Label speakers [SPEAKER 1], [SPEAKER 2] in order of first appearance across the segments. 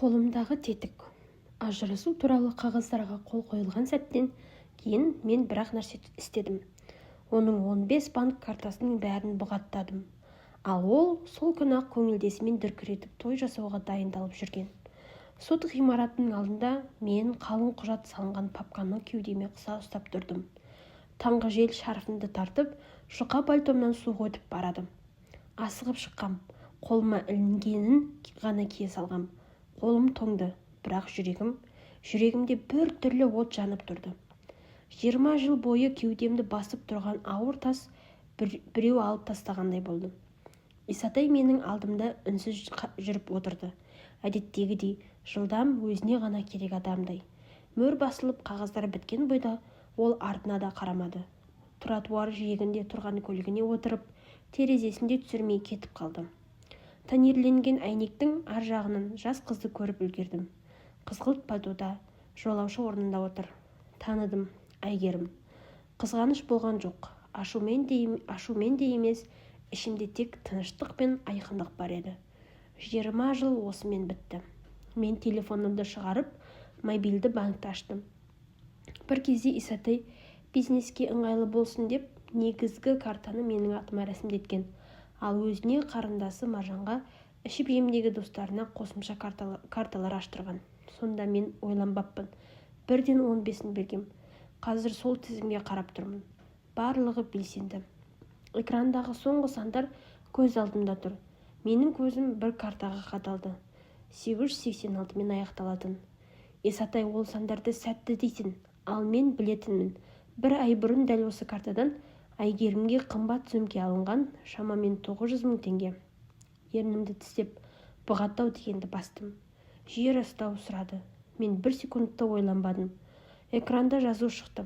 [SPEAKER 1] Қолымдағы тетік. Ажырасу туралы қағаздарға қол қойылған сәттен кейін мен бір-ақ нәрсе істедім. Оның 15 банк картасының бәрін бұғаттадым. Ал ол сол күні-ақ көңілдесімен дүркіретіп той жасауға дайындалып жүрген. Сот ғимаратының алдында мен қалың құжат салынған папканы кеудеме қыса ұстап тұрдым. Таңғы жел шарфымды тартып, жұқа пальтомнан суық өтіп барадым. Асығып шыққам, қолыма ілінгенін ғана кие салғам. Қолым тоңды, бірақ жүрегімде бір түрлі от жанып тұрды. 20 жыл бойы кеудемді басып тұрған ауыр тас біреу алып тастағандай болды. Исатай менің алдымда үнсіз жүріп отырды. Әдеттегідей, жылдам, өзіне ғана керек адамдай. Мөр басылып қағаздар біткен бойда ол артына да қарамады. Тротуар жиегінде тұрған көлігіне отырып, терезесінде түсірмей кетіп қалды. Тонирленген әйнектің ар жағынан жас қызды көріп үлгердім. Қызғылт пальтода, жолаушы орнында отыр. Таныдым, Әйгерім. Қызғаныш болған жоқ. Ашумен де емес, ішімде тек тыныштық пен айқындық бар еді. 20 жыл осымен бітті. Мен телефонымды шығарып, мобильді банкті аштым. Бір кезде Исатай бизнеске ыңғайлы болсын деп негізгі картаны менің атыма рәсімдеткен. Ал өзіне қарындасы Маржанға ішіп жемдегі достарына қосымша карталар аштырған. Сонда мен ойланбаппын. Бірден 15-ін бергем. Қазір сол тізімге қарап тұрмын. Барлығы белсенді. Экрандағы соңғы сандар көз алдымда тұр. Менің көзім бір картаға қадалды. 886-мен аяқталатын. Исатай ол сандарды сәтті дейтін, ал мен білетінмін. Бір ай бұрын дәл осы картадан Әйгерімге қымбат сөмке алынған, шамамен 900 000 теңге. Ернімді тістеп, бұғаттау дегенді бастым. Жер ұстау сұрады. Мен 1 секундта ойланбадым. Экранда жазу шықты.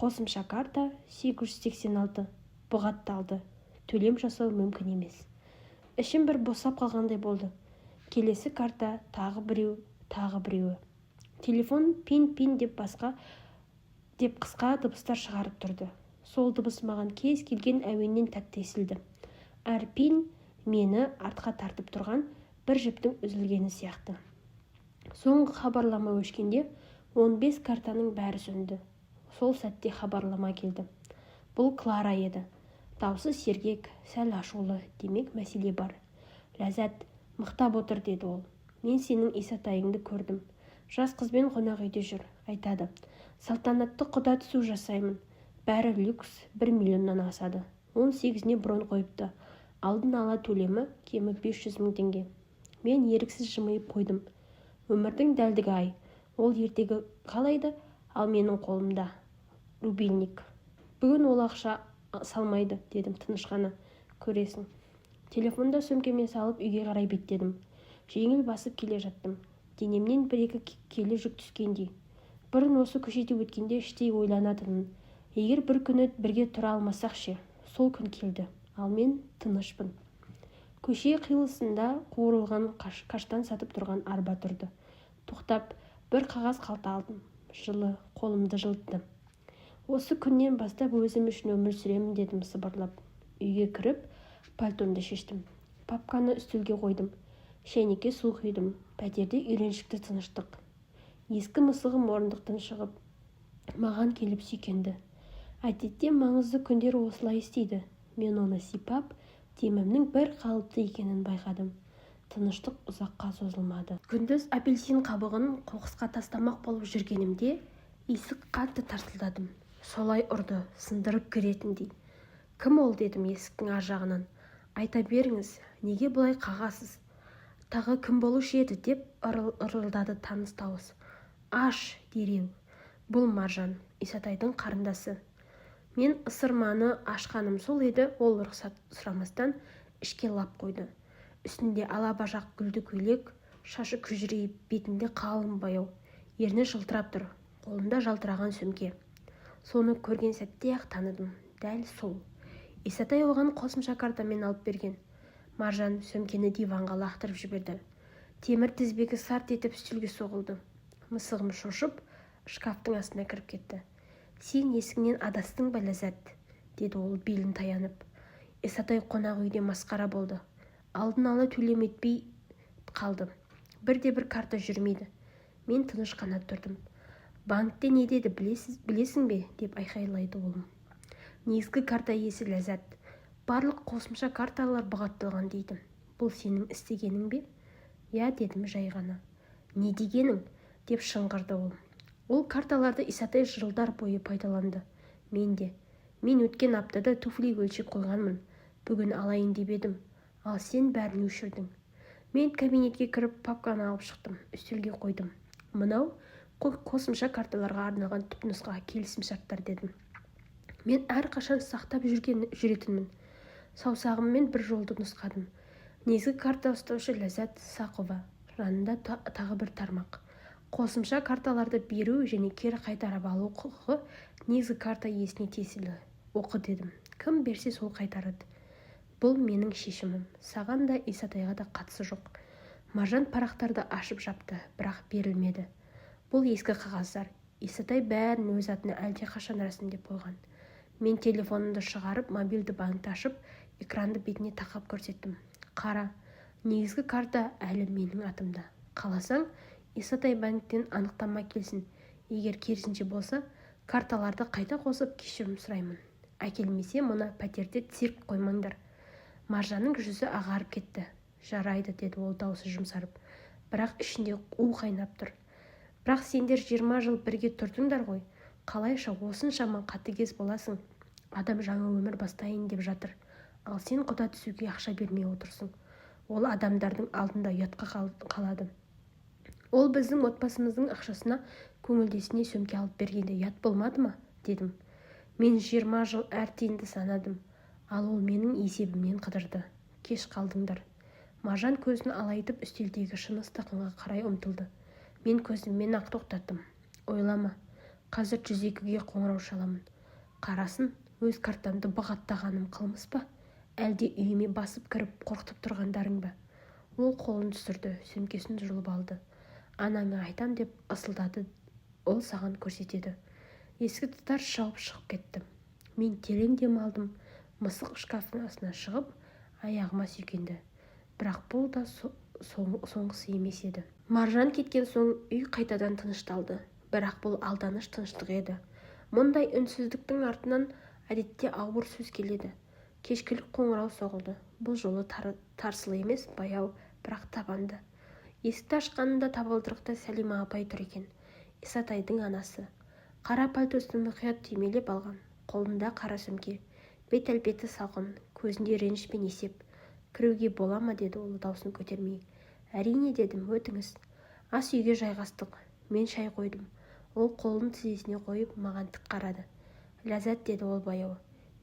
[SPEAKER 1] Қосымша карта 886 бұғатталды. Төлем жасау мүмкін емес. Ішім бір босап қалғандай болды. Келесі карта тағы біреуі. Телефон пин деп қысқа дыбыстар шығарып тұрды. Сол дыбыс маған кез келген әуеннен тәтті естілді. Әр пин мені артқа тартып тұрған бір жіптің үзілгені сияқты. Соңғы хабарлама өшкенде 15 картаның бәрі сөнді. Сол сәтте хабарлама келді. Бұл Клара еді. Даусы сергек, сәл ашулы, демек мәселе бар. Ләззат, мықтап отыр, деді ол. Мен сенің Исатайыңды көрдім. Жас қызбен қонақ үйде жүр, айтады. Салтанатты құда түсу жасаймын. Бәрі люкс, 1 миллионнан асады. 18-не бұрын қойыпты. Алдын ала төлемі кемі 500 000 теңге. Мен еріксіз жымиып қойдым. Өмірдің дәлдігі ай. Ол ертегі қалайды, ал менің қолымда рубильник. Бүгін ол ақша салмайды, дедім тыныш қана. Көресің. Телефонда сөмкеме салып үйге қарай беттедім. Жеңіл басып келе жаттым. Денемнен 1-2 келі жүк түскендей. Бұрын осы көшеде өткенде іштей ойланатынмын. Егер бір күні бірге тұра алмасақ ше, сол күн келді. Ал мен тынышпын. Көше қиылысында қуырылған каштан сатып тұрған арба тұрды. Тоқтап, бір қағаз қалта алдым. Жылы, қолымды жылытты. Осы күннен бастап өзім үшін өмір сүремін, дедім сыбырлап. Үйге кіріп, пальтомды шештім. Папканы үстелге қойдым. Шәйнекке су құйдым. Пәтерде үйреншікті тыныштық. Ескі мысығым орындықтан шығып, маған келіп сүйкенді. Әдетте маңызды күндер осылай істейді. Мен оны сипап, демімнің бір қалыпты екенін байқадым. Тыныштық ұзаққа созылмады. Күндіз апельсин қабығын қоқысқа тастамақ болып жүргенімде, есік қатты тарсылдадым. Солай ұрды, сындырып кіретіндей. Кім ол, дедім есіктің ар жағынан. Айта беріңіз, неге бұлай қағасыз? Тағы кім болушы еді, деп ырылдады таныс дауыс. Аш, дереу. Бұл Маржан, Исатайдың қарындасы. Мен ысырманы ашқаным сол еді, ол рұқсат сұрамастан ішке лап қойды. Үстінде алабажақ гүлді көйлек, шашы күжірейіп, бетінде қалың баяу. Ерні жылтырап тұр, қолында жалтыраған сөмке. Соны көрген сәтте-ақ таныдым. Дәл сол. Исатай оған қосымша картамен алып берген. Маржан сөмкені диванға лақтырып жіберді. Темір тізбегі сарт етіп үстелге соғылды. Мысығым шошып, шкафтың астына кіріп кетті. Сен есіңнен адастың ба, Ләззат, деді ол белін таянып. Исатай қонақ үйде масқара болды. Алдын ала төлем етпей қалды. бірде-бір карта жүрмейді. Мен тыныш қана тұрдым. Банкте не деді білесің бе? Деп айқайлайды олым. Негізгі карта иесі Ләззат. Барлық қосымша карталар бұғатталған дейді. Бұл сенің істегенің бе? Я, дедім жай ғана. Не дегенің? Деп шыңғырды ол. Ол карталарды Исатай жылдар бойы пайдаланды. Мен өткен аптада туфли өлшеп қойғанмын. Бүгін алайын деп едім. Ал сен бәрін өшірдің. Мен кабинетке кіріп папканы алып шықтым. Үстелге қойдым. Мынау қосымша карталарға арналған түпнұсқа келісімшарттар дедім. Мен әрқашан сақтап жүретінмін. Саусағыммен бір жолды нұсқадым. Негізгі карта ұстаушы Ләззат Сақова. Жанында тағы бір тармақ. Қосымша карталарды беру және кері қайтарып алу құқығы негізгі карта иесіне тиесілі. Оқы дедім. Кім берсе сол қайтарады. Бұл менің шешімім. Саған да Исатайға да қатысы жоқ. Маржан парақтарды ашып жапты, бірақ берілмеді. Бұл ескі қағаздар. Исатай бәрін өз атына әлдеқашан рәсімдеп қойған. Мен телефонымды шығарып, мобильді банкті ашып, экранды бетіне тақап көрсеттім. Қара, негізгі карта әлі менің атымда. Қаласаң, Исатай банктен анықтама келсін. Егер керісінше болса, карталарды қайта қосып кешірім сұраймын. Әкелмесе, мұна пәтерде цирк қоймаңдар. Маржанның жүзі ағарып кетті. Жарайды, деді ол даусы жұмсарып. Бірақ ішінде у қайнап тұр. Бірақ сендер 20 жыл бірге тұрдыңдар ғой. Қалайша осыншама қатыгез боласың? Адам жаңа өмір бастайын деп жатыр. Ал сен құда түсуге ақша бермей отырсың. Ол адамдардың алдында ұятқа қалады. Ол біздің отбасымыздың ақшасына көңілдесіне сөмке алып бергенде ұят болмады ма? Дедім. Мен 20 жыл әр тиынды санадым. Ал ол менің есебімнен қыдырды. Кеш қалдыңдар. Маржан көзін алайтып үстелдегі шыны стақанға қарай ұмтылды. Мен көзіммен ақ тоқтаттым. Ойлама. Қазір 102-ге қоңырау шаламын. Қарасын, өз картамды бұғаттағаным қылмыс па? Әлде үйіме басып кіріп қорқытып тұрғандарың ба? Ол қолын түсірді, сөмкесін жұлып алды. Анаңа айтам деп ысылдады. Ол саған көрсетеді. Ескі тұтар шауып шығып кетті. Мен терең дем алдым. Мысық шкафтың астына шығып, аяғыма сүйкенді. Бірақ бұл да соңғысы емес еді. Маржан кеткен соң үй қайтадан тынышталды. Бірақ бұл алданыш тыныштық еді. Мұндай үнсіздіктің артынан әдетте ауыр сөз келеді. Кешкілік қоңырау соғылды. Бұл жолы тарсылы емес, баяу, бірақ табанды. Есікті ашқанында табалдырықта Сәлима апай тұр екен. Исатайдың анасы. Қара пальтосын мұқият түймелеп алған. Қолында қара сөмке. Бет-әлпеті салқын, көзінде реніш пен есеп. Кіруге бола ма, деді ол даусын көтермей. Әрине, дедім, өтіңіз. Ас үйге жайғастық. Мен шай қойдым. Ол қолын тізесіне қойып маған тік қарады. Ләззат, деді ол баяу.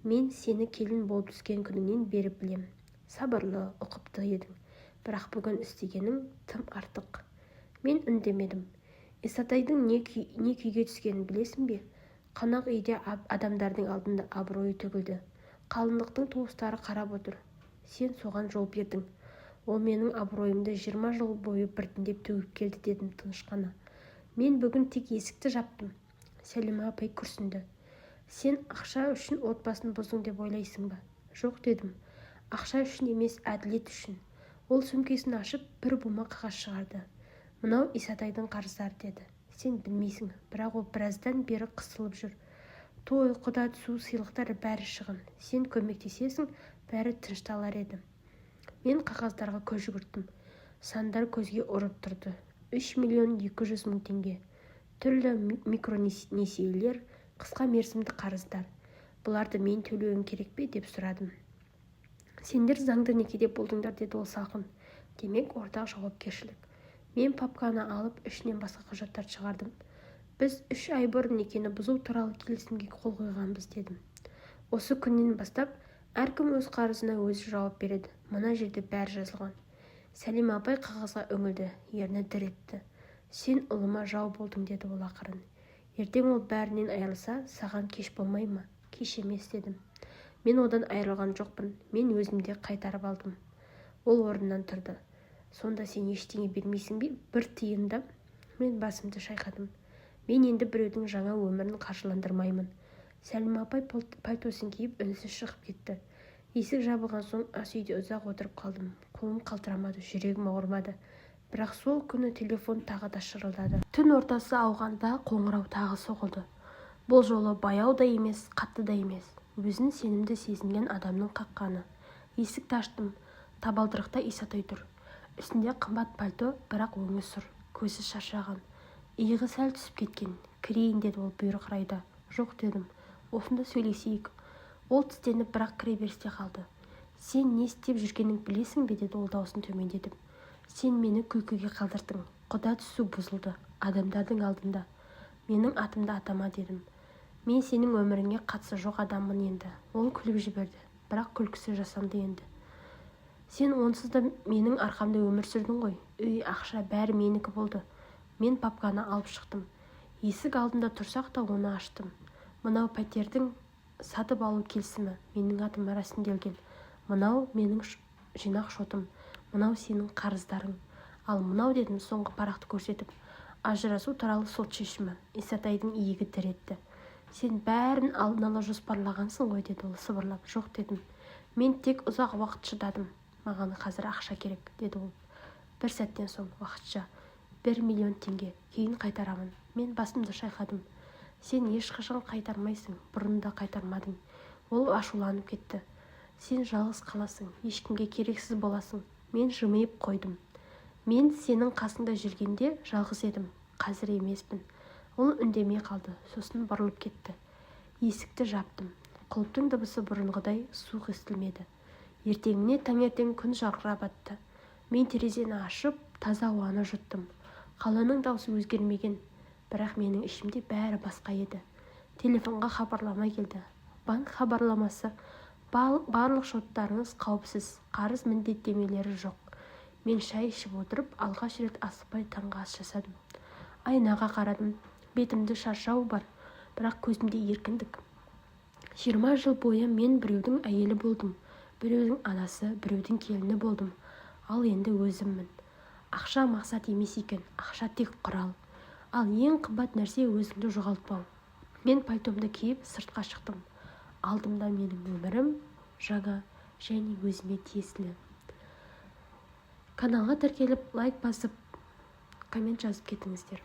[SPEAKER 1] Мен сені келін болып түскен күніңнен беріп білем. Сабырлы, ұқыпты едің. Бірақ бүгін істегенің тым артық. Мен үндемедім. Исатайдың не күйге түскенін білесің бе? Қонақ үйде адамдардың алдында абыройы төгілді. Қалыңдықтың туыстары қарап отыр. Сен соған жол бердің. Ол менің абыройымды 20 жыл бойы біртіндеп төгіп келді, дедім тыныш қана. Мен бүгін тек есікті жаптым. Сәлима апай күрсінді. Сен ақша үшін отбасын бұздың деп ойлайсың ба? Жоқ, дедім. Ақша үшін емес, әділет үшін. Ол сөмкесін ашып бір бума қағаз шығарды. Мынау Исатайдың қарыздары, деді. Сен білмейсің, бірақ ол біраздан бері қысылып жүр. Той, құда түсу, сыйлықтар бәрі шығын. Сен көмектесесің, бәрі тынышталар еді. Мен қағаздарға көз жүгірттім. Сандар көзге ұрып тұрды. 3.200.000 теңге. Түрлі микронесиелер, қысқа мерзімді қарыздар. Бұларды мен төлеуім керек пе деп сұрадым. Сендер заңды некеде болдыңдар, деді ол салқын. Демек, ортақ жауапкершілік. Мен папканы алып, ішінен басқа құжаттар шығардым. Біз 3 ай бұрын некені бұзу туралы келісімге қол қойғанбыз, дедім. Осы күннен бастап әркім өз қарызына өзі жауап береді. Мына жерде бәрі жазылған. Сәлима апай қағазға үңілді, ерні дір етті. Сен ұлыма жау болдың, деді ол ақырын. Ертең ол бәрінен айырылса, саған кеш болмай ма? Кеш емес, дедім. Мен одан айырылған жоқпын. Мен өзімде қайтарып алдым. Ол орнынан тұрды. Сонда сен ештеңе бермейсің бе? Бір тиында? Мен басымды шайқадым. Мен енді біреудің жаңа өмірін қаржыландырмаймын. Сәлима апай пальтосын киіп үнсіз шығып кетті. Есік жабылған соң ас үйде ұзақ отырып қалдым. Қолым қалтырамады, жүрегім ауырмады. Бірақ сол күні телефон тағы да шырылдады. Түн ортасы ауғанда қоңырау тағы соғылды. Бұл жолы баяу да емес, қатты да емес. Өзін сенімді сезінген адамның қаққаны. Есікті аштым. Табалдырықта Исатай тұр. Үстінде қымбат пальто, бірақ өңі сұр, көзі шаршаған. Иығы сәл түсіп кеткен. Кірейін деді ол бұйрық райда. Жоқ дедім. Осында сөйлесейік. Ол тістеніп бірақ кіре берісте қалды. Сен не істеп жүргенін білесің бе, деді ол даусын төмендетіп. Сен мені күлкіге қалдырдың. Құда түсу бұзылды. Адамдардың алдында. Менің атымды атама, дедім. Мен сенің өміріңе қатысы жоқ адаммын енді. Ол күліп жіберді. Бірақ күлкісі жасанды енді. Сен онсыз да менің арқамда өмір сүрдің ғой. Үй, ақша, бәрі менікі болды. Мен папканы алып шықтым. Есік алдында тұрсақ та оны аштым. Мынау пәтердің сатып алу келісімі менің атыма рәсімделген. Мынау менің жинақ шотым. Мынау сенің қарыздарың. Ал мынау, дедім соңғы парақты көрсетіп, ажырасу туралы сот шешімі. Исатайдың иегі дір етті. Сен бәрін алдын ала жоспарлағансың ғой, деді ол сыбырлап. Жоқ, дедім. Мен тек ұзақ уақыт шыдадым. Маған қазір ақша керек, деді ол. Бір сәттен соң, уақытша. 1 миллион теңге. Кейін қайтарамын. Мен басымды шайқадым. Сен ешқашан қайтармайсың. Бұрын да қайтармадың. Ол ашуланып кетті. Сен жалғыз қаласың. Ешкімге керексіз боласың. Мен жымиып қойдым. Мен сенің қасыңда жүргенде жалғыз едім. Қазір емеспін. Ол үндемей қалды. Сосын бұрылып кетті. Есікті жаптым. Құлыптың дыбысы бұрынғыдай суық естілмеді. Ертеңіне таңертең күн жарқырап атты. Мен терезені ашып, таза ауаны жұттым. Қаланың даусы өзгермеген, бірақ менің ішімде бәрі басқа еді. Телефонға хабарлама келді. Банк хабарламасы. Барлық шоттарыңыз қауіпсіз. Қарыз міндеттемелері жоқ. Мен шай ішіп отырып, алғаш рет асықпай таңғы ас жасадым. Айнаға қарадым. Бетімде шаршау бар, бірақ көзімде еркіндік. 20 жыл бойы мен біреудің әйелі болдым. Біреудің анасы, біреудің келіні болдым. Ал енді өзіммін. Ақша мақсат емес екен, ақша тек құрал. Ал ең қымбат нәрсе өзіңді жоғалтпау. Мен пальтомды киіп сыртқа шықтым. Алдымда менің өмірім, жаңа және өзіме тиесілі. Каналға тіркеліп, лайк басып, коммент жазып кетіңіздер.